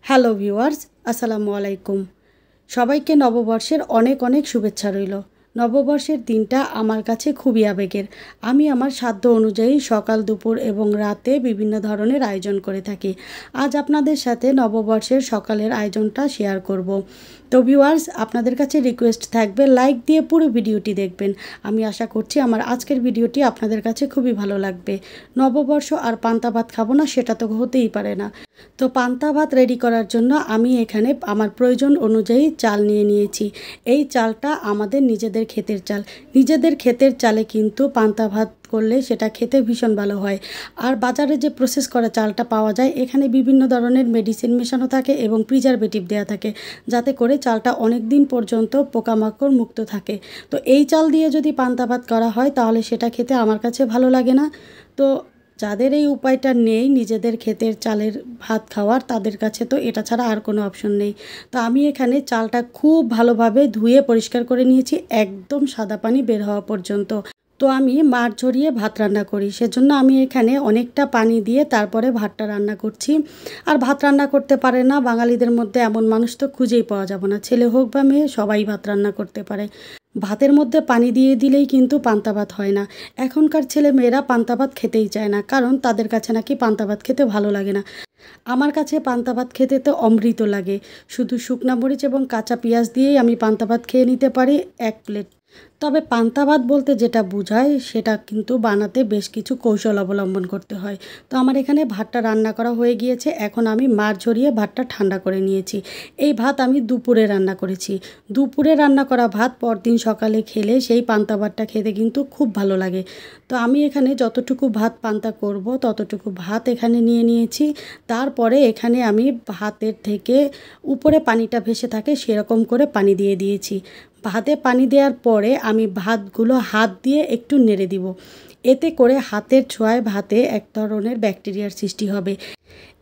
Hello viewers, আসসালামু আলাইকুম। সবাইকে নববর্ষের অনেক অনেক শুভেচ্ছা রইল। নববর্ষের দিনটা আমার কাছে খুবই আবেগের। আমি আমার সাধ্য অনুযায়ী সকাল, দুপুর এবং রাতে বিভিন্ন ধরনের আয়োজন করে থাকি। আজ আপনাদের সাথে নববর্ষের সকালের আয়োজনটা শেয়ার করব। তো ভিউয়ার্স, আপনাদের কাছে রিকোয়েস্ট থাকবে লাইক দিয়ে পুরো ভিডিওটি দেখবেন। আমি আশা করছি আমার আজকের ভিডিওটি আপনাদের কাছে খুবই ভালো লাগবে। নববর্ষ আর পান্তা ভাত খাবো না সেটা তো হতেই পারে না। তো পান্তা ভাত রেডি করার জন্য আমি এখানে আমার প্রয়োজন অনুযায়ী চাল নিয়ে নিয়েছি। এই চালটা আমাদের নিজেদের ক্ষেতের চাল। নিজেদের ক্ষেতের চালে কিন্তু পান্তা ভাত করলে সেটা খেতে ভীষণ ভালো হয়। আর বাজারে যে প্রসেস করা চালটা পাওয়া যায়, এখানে বিভিন্ন ধরনের মেডিসিন মেশানো থাকে এবং প্রিজারভেটিভ দেওয়া থাকে, যাতে করে চালটা অনেক দিন পর্যন্ত পোকামাকড় মুক্ত থাকে। তো এই চাল দিয়ে যদি পান্তা ভাত করা হয় তাহলে সেটা খেতে আমার কাছে ভালো লাগে না। তো যাদের এই উপায়টা নেই নিজেদের ক্ষেতের চালের ভাত খাওয়ার, তাদের কাছে তো এটা ছাড়া আর কোনো অপশন নেই। তো আমি এখানে চালটা খুব ভালোভাবে ধুয়ে পরিষ্কার করে নিয়েছি, একদম সাদা পানি বের হওয়া পর্যন্ত। তো আমি মাড় ঝরিয়ে ভাত রান্না করি, সেজন্য আমি এখানে অনেকটা পানি দিয়ে তারপরে ভাতটা রান্না করছি। আর ভাত রান্না করতে পারে না বাঙালিদের মধ্যে এমন মানুষ তো খুঁজেই পাওয়া যাবে না, ছেলে হোক বা মেয়ে সবাই ভাত রান্না করতে পারে। ভাতের মধ্যে পানি দিয়ে দিলেই কিন্তু পান্তা ভাত হয় না। এখনকার ছেলে মেয়েরা পান্তা ভাত খেতেই চায় না, কারণ তাদের কাছে নাকি পান্তা ভাত খেতে ভালো লাগে না। আমার কাছে পান্তা ভাত খেতে তো অমৃত লাগে। শুধু শুকনা মরিচ এবং কাঁচা পেঁয়াজ দিয়েই আমি পান্তা ভাত খেয়ে নিতে পারি 1 প্লেট। তবে পান্তা ভাত বলতে যেটা বোঝায় সেটা কিন্তু বানাতে বেশ কিছু কৌশল অবলম্বন করতে হয়। তো আমার এখানে ভাতটা রান্না করা হয়ে গিয়েছে, এখন আমি মাড় ঝরিয়ে ভাতটা ঠান্ডা করে নিয়েছি। এই ভাত আমি দুপুরে রান্না করেছি। দুপুরে রান্না করা ভাত পরদিন সকালে খেলে সেই পান্তা ভাতটা খেতে কিন্তু খুব ভালো লাগে। তো আমি এখানে যতটুকু ভাত পান্তা করব ততটুকু ভাত এখানে নিয়ে নিয়েছি। তারপরে এখানে আমি ভাতের থেকে উপরে পানিটা ভেসে থাকে সেরকম করে পানি দিয়ে দিয়েছি। ভাতে পানি দেওয়ার পরে আমি ভাতগুলো হাত দিয়ে একটু নেড়ে দিব। এতে করে হাতের ছোঁয়ায় ভাতে এক ধরনের ব্যাকটেরিয়ার সৃষ্টি হবে।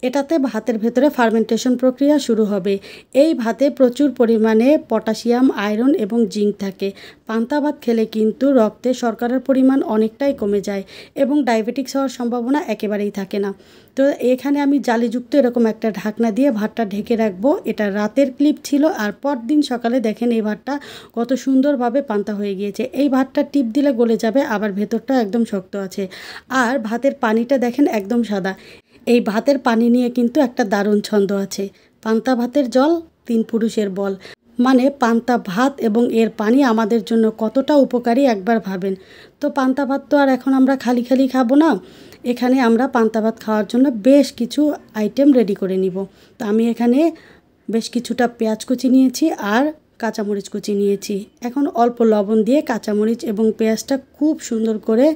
এটাতে ভাতের ভেতরে ফার্মেন্টেশন প্রক্রিয়া শুরু হবে। এই ভাতে প্রচুর পরিমাণে পটাশিয়াম, আয়রন এবং জিঙ্ক থাকে। পান্তা ভাত খেলে কিন্তু রক্তে শর্করার পরিমাণ অনেকটাই কমে যায় এবং ডায়াবেটিক্স হওয়ার সম্ভাবনা একেবারেই থাকে না। তো এখানে আমি জালিযুক্ত এরকম একটা ঢাকনা দিয়ে ভাতটা ঢেকে রাখবো। এটা রাতের ক্লিপ ছিল, আর পরদিন সকালে দেখেন এই ভাতটা কত সুন্দরভাবে পান্তা হয়ে গিয়েছে। এই ভাতটা টিপ দিলে গলে যাবে, আবার ভেতরটা একদম শক্ত আছে। আর ভাতের পানিটা দেখেন একদম সাদা। এই ভাতের পানি নিয়ে কিন্তু একটা দারুণ ছন্দ আছে, পান্তা ভাতের জল 3 পুরুষের বল। মানে পান্তা ভাত এবং এর পানি আমাদের জন্য কতটা উপকারী একবার ভাবেন। তো পান্তা ভাত তো আর এখন আমরা খালি খালি খাবো না, এখানে আমরা পান্তা ভাত খাওয়ার জন্য বেশ কিছু আইটেম রেডি করে নিব। তো আমি এখানে বেশ কিছুটা পেঁয়াজ কুচি নিয়েছি আর কাঁচামরিচ কুচি নিয়েছি। এখন অল্প লবণ দিয়ে কাঁচামরিচ এবং পেঁয়াজটা খুব সুন্দর করে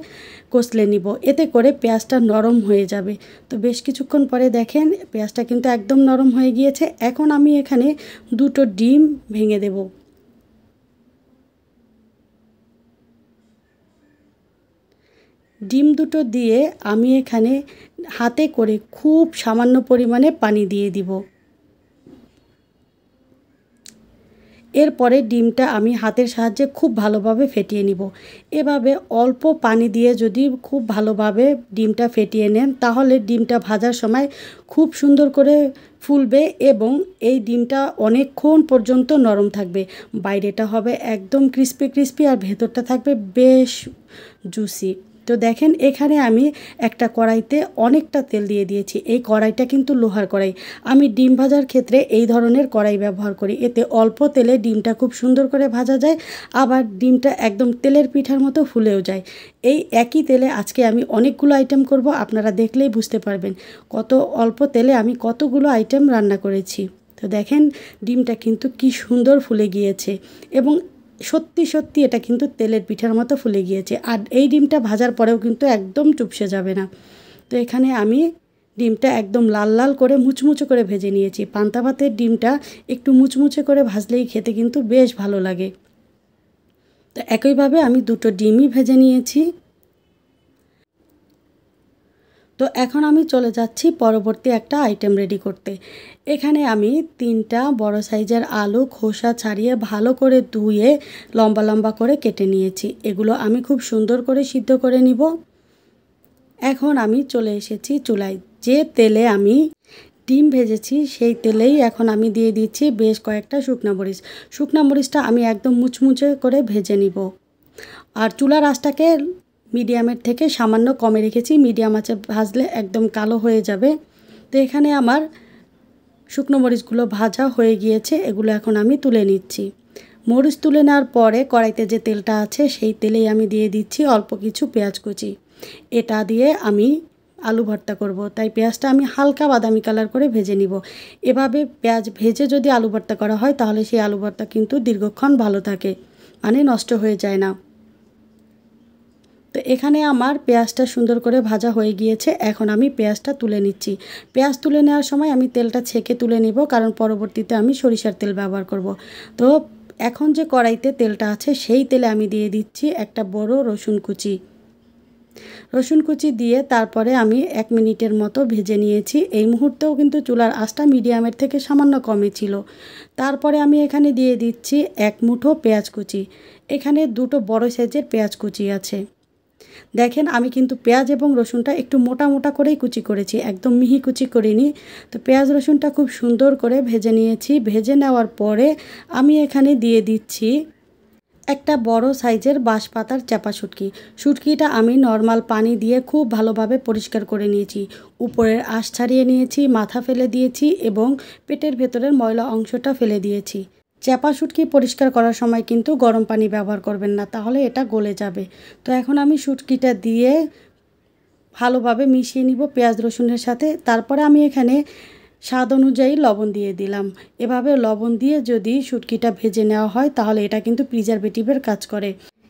কষলে নিব, এতে করে পেঁয়াজটা নরম হয়ে যাবে। তো বেশ কিছুক্ষণ পরে দেখেন পেঁয়াজটা কিন্তু একদম নরম হয়ে গিয়েছে। এখন আমি এখানে 2টো ডিম ভেঙে দেব। ডিম 2টো দিয়ে আমি এখানে হাতে করে খুব সামান্য পরিমাণে পানি দিয়ে দিব। এরপরে ডিমটা আমি হাতের সাহায্যে খুব ভালোভাবে ফেটিয়ে নিব। এভাবে অল্প পানি দিয়ে যদি খুব ভালোভাবে ডিমটা ফেটিয়ে নেন তাহলে ডিমটা ভাজার সময় খুব সুন্দর করে ফুলবে এবং এই ডিমটা অনেকক্ষণ পর্যন্ত নরম থাকবে। বাইরেটা হবে একদম ক্রিস্পি ক্রিস্পি আর ভেতরটা থাকবে বেশ জুসি। তো দেখেন এখানে আমি একটা কড়াইতে অনেকটা তেল দিয়ে দিয়েছি। এই কড়াইটা কিন্তু লোহার কড়াই। আমি ডিম ভাজার ক্ষেত্রে এই ধরনের কড়াই ব্যবহার করি, এতে অল্প তেলে ডিমটা খুব সুন্দর করে ভাজা যায়, আবার ডিমটা একদম তেলের পিঠার মতো ফুলেও যায়। এই একই তেলে আজকে আমি অনেকগুলো আইটেম করব, আপনারা দেখলেই বুঝতে পারবেন কত অল্প তেলে আমি কতগুলো আইটেম রান্না করেছি। তো দেখেন ডিমটা কিন্তু কি সুন্দর ফুলে গিয়েছে এবং সত্যি সত্যি এটা কিন্তু তেলের পিঠার মতো ফুলে গিয়েছে। আর এই ডিমটা ভাজার পরেও কিন্তু একদম চুপসে যাবে না। তো এখানে আমি ডিমটা একদম লাল লাল করে মুচমুচে করে ভেজে নিয়েছি। পান্তা ভাতের ডিমটা একটু মুচমুচে করে ভাজলেই খেতে কিন্তু বেশ ভালো লাগে। তো একইভাবে আমি 2টো ডিমই ভেজে নিয়েছি। তো এখন আমি চলে যাচ্ছি পরবর্তী একটা আইটেম রেডি করতে। এখানে আমি 3টা বড় সাইজের আলু খোসা ছাড়িয়ে ভালো করে ধুয়ে লম্বা লম্বা করে কেটে নিয়েছি। এগুলো আমি খুব সুন্দর করে সিদ্ধ করে নিব। এখন আমি চলে এসেছি চুলায়। যে তেলে আমি ডিম ভেজেছি সেই তেলেই এখন আমি দিয়ে দিচ্ছি বেশ কয়েকটা শুকনা মরিচ। শুকনা মরিচটা আমি একদম মুচমুচে করে ভেজে নিব। আর চুলার আঁচটাকে মিডিয়ামের থেকে সামান্য কমে রেখেছি, মিডিয়াম আঁচে ভাজলে একদম কালো হয়ে যাবে। তো এখানে আমার শুকনো মরিচগুলো ভাজা হয়ে গিয়েছে, এগুলো এখন আমি তুলে নিচ্ছি। মরিচ তুলে নেওয়ার পরে কড়াইতে যে তেলটা আছে সেই তেলেই আমি দিয়ে দিচ্ছি অল্প কিছু পেঁয়াজ কুচি। এটা দিয়ে আমি আলু ভর্তা করব, তাই পেঁয়াজটা আমি হালকা বাদামি কালার করে ভেজে নিব। এভাবে পেঁয়াজ ভেজে যদি আলু ভর্তা করা হয় তাহলে সেই আলু ভর্তা কিন্তু দীর্ঘক্ষণ ভালো থাকে, মানে নষ্ট হয়ে যায় না। তো এখানে আমার পেঁয়াজটা সুন্দর করে ভাজা হয়ে গিয়েছে, এখন আমি পেঁয়াজটা তুলে নিচ্ছি। পেঁয়াজ তুলে নেওয়ার সময় আমি তেলটা ছেঁকে তুলে নিব, কারণ পরবর্তীতে আমি সরিষার তেল ব্যবহার করব। তো এখন যে কড়াইতে তেলটা আছে সেই তেলে আমি দিয়ে দিচ্ছি একটা বড় রসুন কুচি। রসুন কুচি দিয়ে তারপরে আমি 1 মিনিটের মতো ভেজে নিয়েছি। এই মুহূর্তেও কিন্তু চুলার আঁচটা মিডিয়ামের থেকে সামান্য কমে ছিল। তারপরে আমি এখানে দিয়ে দিচ্ছি 1 মুঠো পেঁয়াজ কুচি। এখানে 2টো বড় সাইজের পেঁয়াজ কুচি আছে। দেখেন আমি কিন্তু পেঁয়াজ এবং রসুনটা একটু মোটা মোটা করেই কুচি করেছি, একদম মিহি কুচি করিনি। তো পেঁয়াজ রসুনটা খুব সুন্দর করে ভেজে নিয়েছি। ভেজে নেওয়ার পরে আমি এখানে দিয়ে দিচ্ছি একটা বড় সাইজের বাঁশপাতার চাপা শুটকি। শুটকিটা আমি নর্মাল পানি দিয়ে খুব ভালোভাবে পরিষ্কার করে নিয়েছি। উপরের আঁশ ছাড়িয়ে নিয়েছি, মাথা ফেলে দিয়েছি এবং পেটের ভেতরের ময়লা অংশটা ফেলে দিয়েছি। চাপা শুটকি পরিষ্কার করার সময় কিন্তু গরম পানি ব্যবহার করবেন না, তাহলে এটা গলে যাবে। তো এখন আমি শুটকিটা দিয়ে ভালোভাবে মিশিয়ে নিব পেঁয়াজ রসুনের সাথে। তারপরে আমি এখানে স্বাদ অনুযায়ী লবণ দিয়ে দিলাম। এভাবে লবণ দিয়ে যদি শুটকিটা ভেজে নেওয়া হয় তাহলে এটা কিন্তু প্রিজারভেটিভের কাজ করে।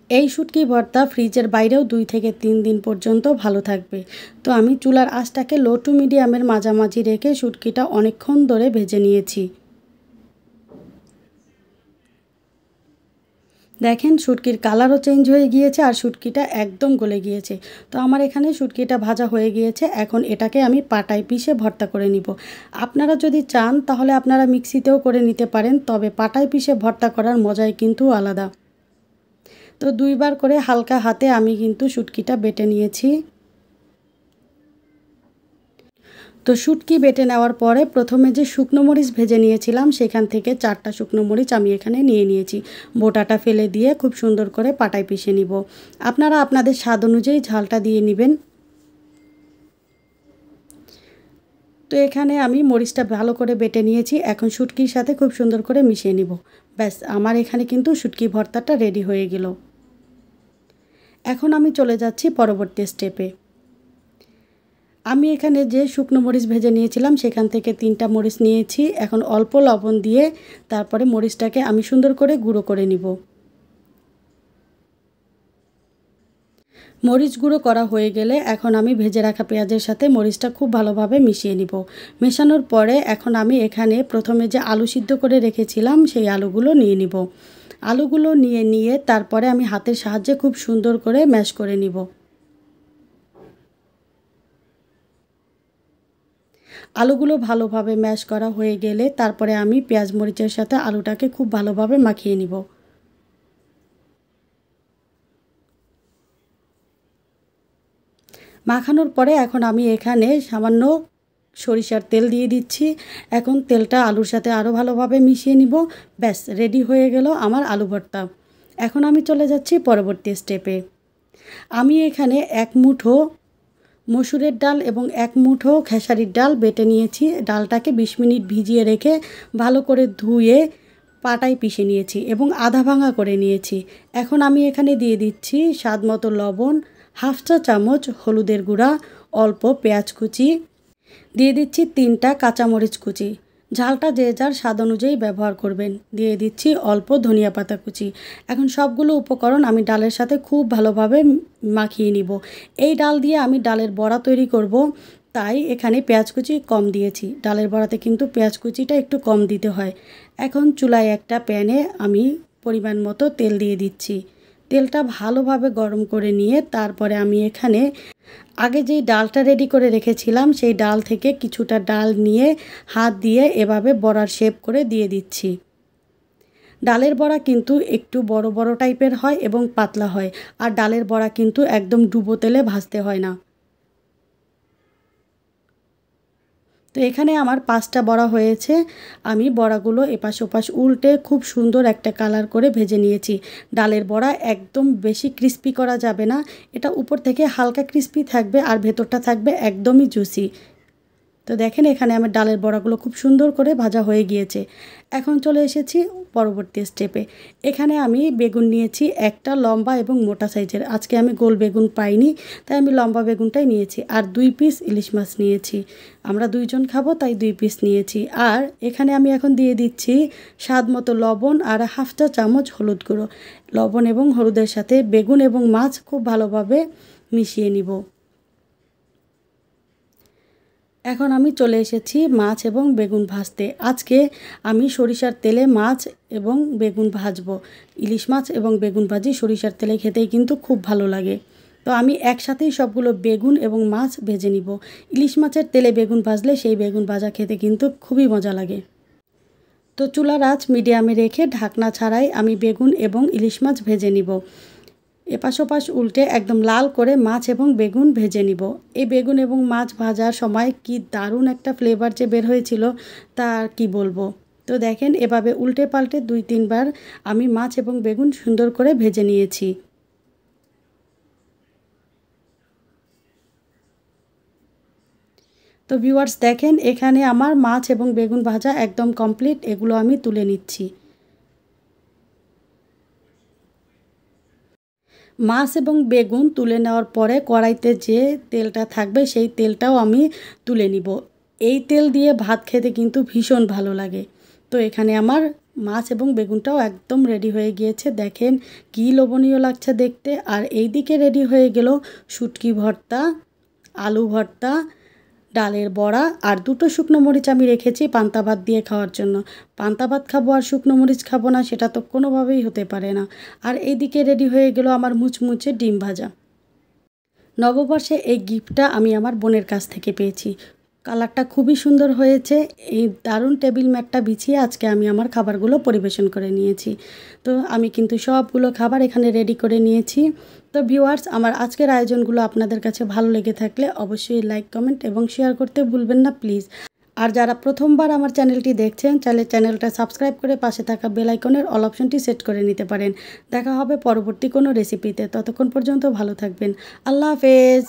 এই শুটকি ভর্তা ফ্রিজের বাইরেও 2 থেকে 3 দিন পর্যন্ত ভালো থাকবে। তো আমি চুলার আঁচটাকে লো টু মিডিয়ামের মাঝামাঝি রেখে শুটকিটা অনেকক্ষণ ধরে ভেজে নিয়েছি। দেখেন শুটকির কালারও চেঞ্জ হয়ে গিয়েছে আর শুটকিটা একদম গলে গিয়েছে। তো আমার এখানে শুটকিটা ভাজা হয়ে গিয়েছে, এখন এটাকে আমি পাটায় পিষে ভর্তা করে নিব। আপনারা যদি চান তাহলে আপনারা মিক্সিতেও করে নিতে পারেন, তবে পাটায় পিষে ভর্তা করার মজাই কিন্তু আলাদা। তো 2 বার করে হালকা হাতে আমি কিন্তু শুটকিটা বেটে নিয়েছি। তো শুটকি বেটে নেওয়ার পরে প্রথমে যে শুকনো মরিচ ভেজে নিয়েছিলাম সেখান থেকে 4টা শুকনো মরিচ আমি এখানে নিয়ে নিয়েছি। বোটাটা ফেলে দিয়ে খুব সুন্দর করে পাটায় পিষে নিব। আপনারা আপনাদের স্বাদ অনুযায়ী ঝালটা দিয়ে নেবেন। তো এখানে আমি মরিচটা ভালো করে বেটে নিয়েছি, এখন শুটকির সাথে খুব সুন্দর করে মিশিয়ে নিব। ব্যাস আমার এখানে কিন্তু শুটকি ভর্তাটা রেডি হয়ে গেল। এখন আমি চলে যাচ্ছি পরবর্তী স্টেপে। আমি এখানে যে শুকনো মরিচ ভেজে নিয়েছিলাম সেখান থেকে 3টা মরিচ নিয়েছি। এখন অল্প লবণ দিয়ে তারপরে মরিচটাকে আমি সুন্দর করে গুঁড়ো করে নিব। মরিচ গুঁড়ো করা হয়ে গেলে এখন আমি ভেজে রাখা পেঁয়াজের সাথে মরিচটা খুব ভালোভাবে মিশিয়ে নিব। মেশানোর পরে এখন আমি এখানে প্রথমে যে আলু সিদ্ধ করে রেখেছিলাম সেই আলুগুলো নিয়ে নিব। আলুগুলো নিয়ে তারপরে আমি হাতের সাহায্যে খুব সুন্দর করে ম্যাশ করে নিব। আলুগুলো ভালোভাবে ম্যাশ করা হয়ে গেলে তারপরে আমি পেঁয়াজ মরিচের সাথে আলুটাকে খুব ভালোভাবে মাখিয়ে নিব। মাখানোর পরে এখন আমি এখানে সামান্য সরিষার তেল দিয়ে দিচ্ছি। এখন তেলটা আলুর সাথে আরও ভালোভাবে মিশিয়ে নিব। ব্যাস রেডি হয়ে গেল আমার আলু ভর্তা। এখন আমি চলে যাচ্ছি পরবর্তী স্টেপে। আমি এখানে 1 মুঠো মসুরের ডাল এবং 1 মুঠো খেসারির ডাল বেটে নিয়েছি। ডালটাকে 20 মিনিট ভিজিয়ে রেখে ভালো করে ধুয়ে পাটায় পিষে নিয়েছি এবং আধা ভাঙা করে নিয়েছি। এখন আমি এখানে দিয়ে দিচ্ছি স্বাদ মতো লবণ, হাফ চা চামচ হলুদের গুঁড়া, অল্প পেঁয়াজ কুচি, দিয়ে দিচ্ছি 3টা কাঁচামরিচ কুচি। ঝালটা যে যার স্বাদ অনুযায়ী ব্যবহার করবেন। দিয়ে দিচ্ছি অল্প ধনিয়া পাতা কুচি। এখন সবগুলো উপকরণ আমি ডালের সাথে খুব ভালোভাবে মাখিয়ে নিব। এই ডাল দিয়ে আমি ডালের বড়া তৈরি করব, তাই এখানে পেঁয়াজ কুচি কম দিয়েছি। ডালের বড়াতে কিন্তু পেঁয়াজ কুচিটা একটু কম দিতে হয়। এখন চুলায় একটা প্যানে আমি পরিমাণ মতো তেল দিয়ে দিচ্ছি। তেলটা ভালোভাবে গরম করে নিয়ে তারপরে আমি এখানে আগে যেই ডালটা রেডি করে রেখেছিলাম সেই ডাল থেকে কিছুটা ডাল নিয়ে হাত দিয়ে এভাবে বড়ার শেপ করে দিয়ে দিচ্ছি। ডালের বড়া কিন্তু একটু বড় বড় টাইপের হয় এবং পাতলা হয়, আর ডালের বড়া কিন্তু একদম ডুবো তেলে ভাজতে হয় না। তো এখানে আমার 5টা বড়া হয়েছে। আমি বড়াগুলো এপাশ ওপাশ উল্টে খুব সুন্দর একটা কালার করে ভেজে নিয়েছি। ডালের বড়া একদম বেশি ক্রিস্পি করা যাবে না, এটা উপর থেকে হালকা ক্রিস্পি থাকবে আর ভেতরটা থাকবে একদমই জুসি। তো দেখেন এখানে আমার ডালের বড়াগুলো খুব সুন্দর করে ভাজা হয়ে গিয়েছে। এখন চলে এসেছি পরবর্তী স্টেপে। এখানে আমি বেগুন নিয়েছি একটা লম্বা এবং মোটা সাইজের। আজকে আমি গোল বেগুন পাইনি, তাই আমি লম্বা বেগুনটাই নিয়েছি। আর 2 পিস ইলিশ মাছ নিয়েছি, আমরা 2 জন খাবো তাই 2 পিস নিয়েছি। আর এখানে আমি এখন দিয়ে দিচ্ছি স্বাদ মতো লবণ আর 1/2 চামচ হলুদ গুঁড়ো। লবণ এবং হলুদের সাথে বেগুন এবং মাছ খুব ভালোভাবে মিশিয়ে নিব। এখন আমি চলে এসেছি মাছ এবং বেগুন ভাজতে। আজকে আমি সরিষার তেলে মাছ এবং বেগুন ভাজবো। ইলিশ মাছ এবং বেগুন ভাজি সরিষার তেলে খেতেই কিন্তু খুব ভালো লাগে। তো আমি একসাথেই সবগুলো বেগুন এবং মাছ ভেজে নিব। ইলিশ মাছের তেলে বেগুন ভাজলে সেই বেগুন ভাজা খেতে কিন্তু খুবই মজা লাগে। তো চুলার আঁচ মিডিয়ামে রেখে ঢাকনা ছাড়াই আমি বেগুন এবং ইলিশ মাছ ভেজে নিব। এপাশ ওপাশ উল্টে একদম লাল করে মাছ এবং বেগুন ভেজে নিব। এই বেগুন এবং মাছ ভাজার সময় কি দারুণ একটা ফ্লেভার যে বের হয়েছিল তা আর কি বলবো। তো দেখেন এভাবে উল্টে পাল্টে 2-3 বার আমি মাছ এবং বেগুন সুন্দর করে ভেজে নিয়েছি। তো ভিউয়ার্স দেখেন এখানে আমার মাছ এবং বেগুন ভাজা একদম কমপ্লিট, এগুলো আমি তুলে নিচ্ছি। মাছ এবং বেগুন তুলে নেওয়ার পরে কড়াইতে যে তেলটা থাকবে সেই তেলটাও আমি তুলে নিব। এই তেল দিয়ে ভাত খেতে কিন্তু ভীষণ ভালো লাগে। তো এখানে আমার মাছ এবং বেগুনটাও একদম রেডি হয়ে গিয়েছে, দেখেন কী লোভনীয় লাগছে দেখতে। আর এই দিকে রেডি হয়ে গেল শুটকি ভর্তা, আলু ভর্তা, ডালের বড়া আর 2টো শুকনো মরিচ আমি রেখেছি পান্তা ভাত দিয়ে খাওয়ার জন্য। পান্তা ভাত খাবো আর শুকনো মরিচ খাবো না, সেটা তো কোনোভাবেই হতে পারে না। আর এইদিকে রেডি হয়ে গেল আমার মুচমুচে ডিম ভাজা। নববর্ষে এই গিফটটা আমি আমার বোনের কাছ থেকে পেয়েছি। কালারটা খুবই সুন্দর হয়েছে। এই দারুণ টেবিল ম্যাটটা বিছিয়ে আজকে আমি আমার খাবারগুলো পরিবেশন করে নিয়েছি। তো আমি কিন্তু সবগুলো খাবার এখানে রেডি করে নিয়েছি। তো ভিউয়ার্স, আমার আজকের আয়োজনগুলো আপনাদের কাছে ভালো লেগে থাকলে অবশ্যই লাইক, কমেন্ট এবং শেয়ার করতে ভুলবেন না প্লিজ। আর যারা প্রথমবার আমার চ্যানেলটি দেখছেন, চাইলে চ্যানেলটা সাবস্ক্রাইব করে পাশে থাকা বেল আইকনের অল অপশনটি সেট করে নিতে পারেন। দেখা হবে পরবর্তী কোনো রেসিপিতে। ততক্ষণ পর্যন্ত ভালো থাকবেন। আল্লাহ হাফেজ।